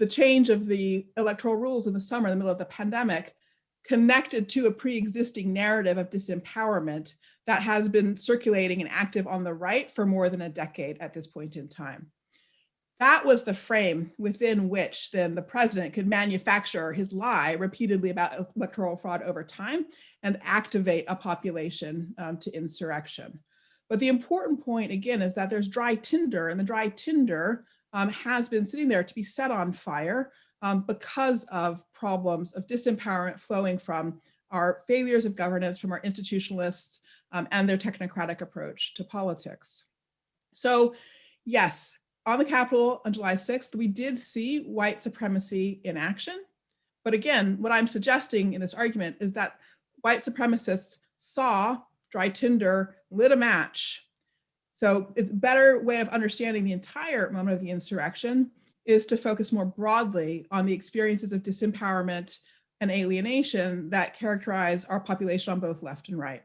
the change of the electoral rules in the summer, in the middle of the pandemic, connected to a pre-existing narrative of disempowerment that has been circulating and active on the right for more than a decade at this point in time. That was the frame within which then the president could manufacture his lie repeatedly about electoral fraud over time and activate a population to insurrection. But the important point, again, is that there's dry tinder, and the dry tinder has been sitting there to be set on fire because of problems of disempowerment flowing from our failures of governance, from our institutionalists, and their technocratic approach to politics. So yes, on the Capitol on July 6th, we did see white supremacy in action. But again, what I'm suggesting in this argument is that white supremacists saw dry tinder, lit a match. So it's a better way of understanding the entire moment of the insurrection is to focus more broadly on the experiences of disempowerment and alienation that characterize our population on both left and right.